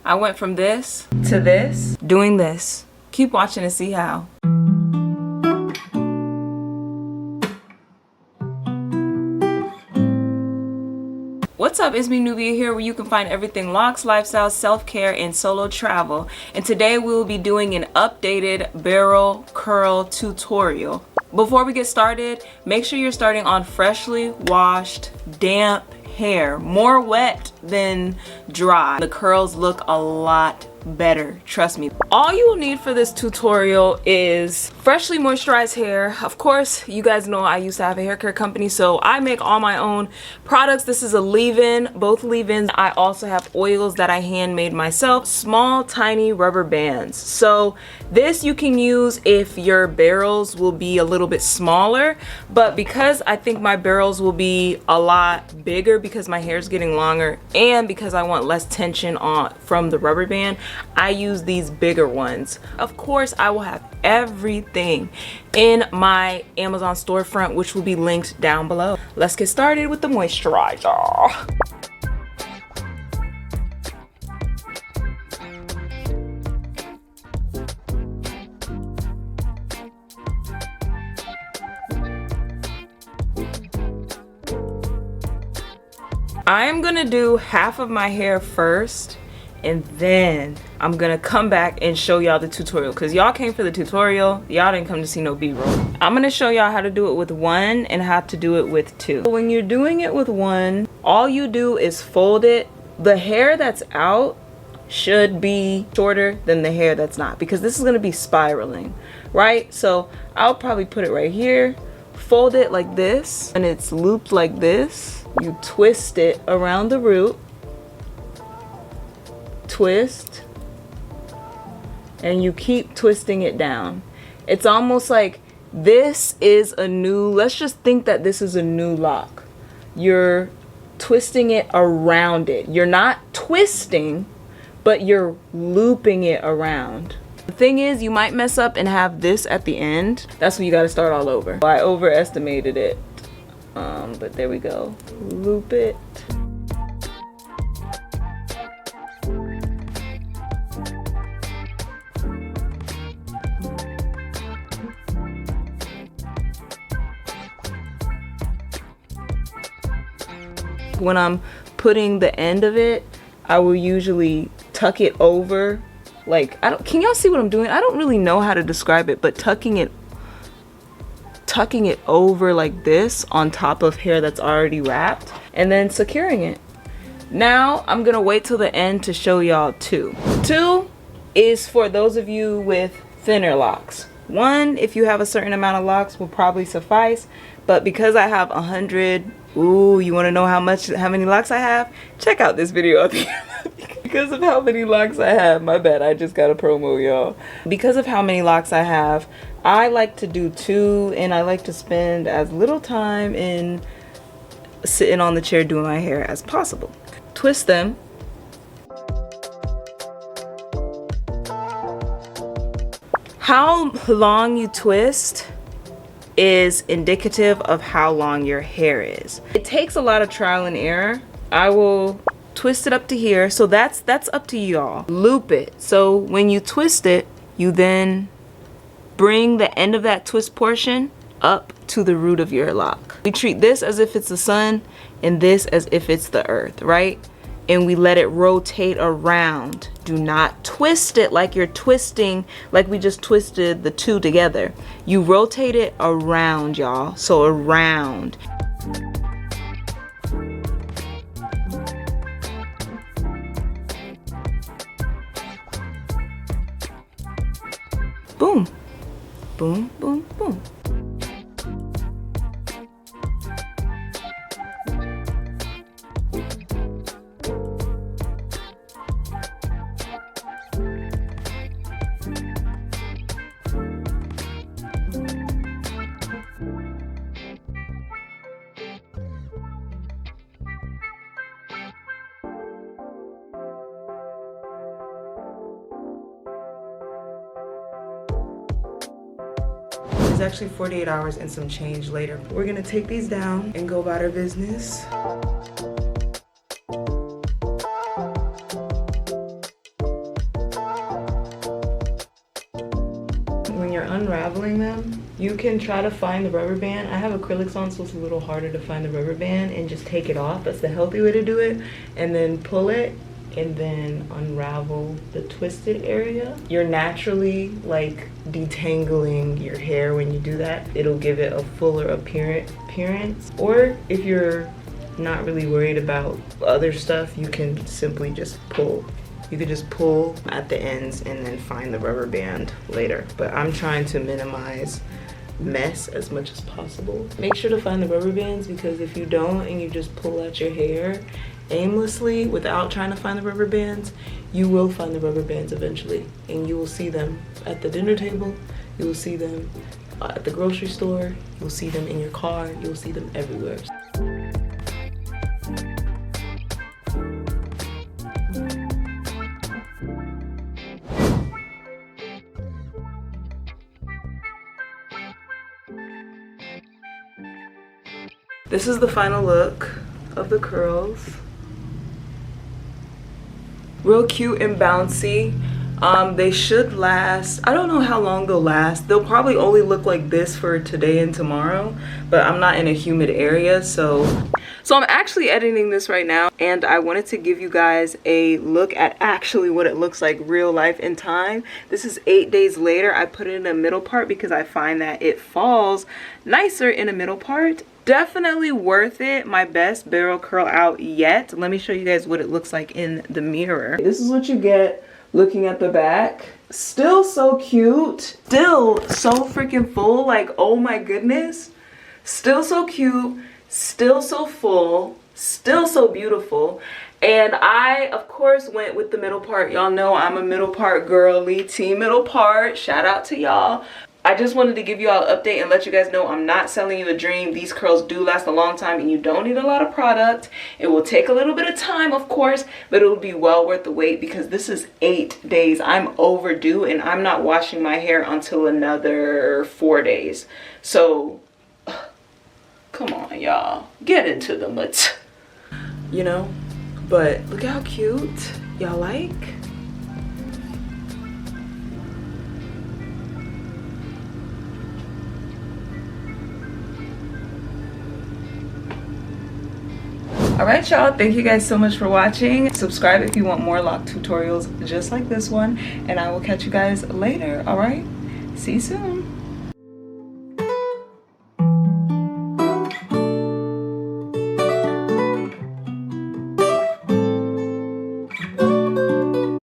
I went from this to this, doing this. Keep watching and see how. What's up, it's me Nubia here, where you can find everything locks, lifestyle, self-care, and solo travel. And today we will be doing an updated barrel curl tutorial. Before we get started, make sure you're starting on freshly washed, damp hair. More wet than dry. The curls look a lot better, trust me. All you will need for this tutorial is freshly moisturized hair. Of course, you guys know I used to have a hair care company, so I make all my own products. This is a leave-in, both leave-ins. I also have oils that I handmade myself, small tiny rubber bands. So this you can use if your barrels will be a little bit smaller, but because I think my barrels will be a lot bigger because my hair is getting longer and because I want less tension on from the rubber band, I use these bigger ones. Of course, I will have everything in my Amazon storefront, which will be linked down below. Let's get started with the moisturizer. I am gonna do half of my hair first, and then I'm gonna come back and show y'all the tutorial, because y'all came for the tutorial, y'all didn't come to see no b-roll. I'm gonna show y'all how to do it with one and how to do it with two. When you're doing it with one, all you do is fold it. The hair that's out should be shorter than the hair that's not, because this is gonna be spiraling, right? So I'll probably put it right here, fold it like this, and it's looped like this. You twist it around the root, twist, and you keep twisting it down. It's almost like this is a new, let's just think that this is a new lock. You're twisting it around it. You're not twisting, but you're looping it around. The thing is, you might mess up and have this at the end. That's when you got to start all over. I overestimated it, but there we go. Loop it. When I'm putting the end of it, I will usually tuck it over. Like, can y'all see what I'm doing? I don't really know how to describe it, but tucking it over like this on top of hair that's already wrapped, and then securing it. Now I'm gonna wait till the end to show y'all two. Two is for those of you with thinner locks. One, if you have a certain amount of locks, will probably suffice, but because I have 100, ooh, you want to know how many locks I have? Check out this video. Because of how many locks I have, my bad, I just got a promo, y'all. Because of how many locks I have, I like to do two, and I like to spend as little time in sitting on the chair doing my hair as possible. Twist them. How long you twist is indicative of how long your hair is. It takes a lot of trial and error. I will twist it up to here, so that's up to y'all. Loop it. So when you twist it, you then bring the end of that twist portion up to the root of your lock. We treat this as if it's the sun and this as if it's the earth, right? And we let it rotate around. Do not twist it like you're twisting, like we just twisted the two together. You rotate it around, y'all. So around. Boom, boom, boom, boom. It's actually 48 hours and some change later. We're gonna take these down and go about our business. you're unraveling them, you can try to find the rubber band. I have acrylics on, so it's a little harder to find the rubber band, and just take it off. That's the healthy way to do it. And then pull it and then unravel the twisted area. You're naturally like detangling your hair when you do that. It'll give it a fuller appearance. Or if you're not really worried about other stuff, you can simply just pull. You could just pull at the ends and then find the rubber band later. But I'm trying to minimize mess as much as possible. Make sure to find the rubber bands, because if you don't and you just pull out your hair aimlessly without trying to find the rubber bands, you will find the rubber bands eventually, and you will see them at the dinner table, you will see them at the grocery store, you'll see them in your car, you'll see them everywhere. This is the final look of the curls. Real cute and bouncy. They should last, I don't know how long they'll last. They'll probably only look like this for today and tomorrow, but I'm not in a humid area, so I'm actually editing this right now, and I wanted to give you guys a look at actually what it looks like real life in time. This is 8 days later. I put it in the middle part because I find that it falls nicer in the middle part. Definitely worth it. My best barrel curl out yet. Let me show you guys what it looks like in the mirror. This is what you get looking at the back. Still so cute. Still so freaking full. Like, oh my goodness. Still so cute. Still so full. Still so beautiful. And I, of course, went with the middle part. Y'all know I'm a middle part girly. Team middle part. Shout out to y'all. I just wanted to give you all an update and let you guys know I'm not selling you a dream. These curls do last a long time, and you don't need a lot of product. It will take a little bit of time, of course, but it'll be well worth the wait, because this is 8 days. I'm overdue, and I'm not washing my hair until another 4 days. So, come on, y'all. Get into the mut. You know? But look how cute. Y'all like? Alright y'all, thank you guys so much for watching. Subscribe if you want more lock tutorials just like this one, and I will catch you guys later. Alright, see you soon.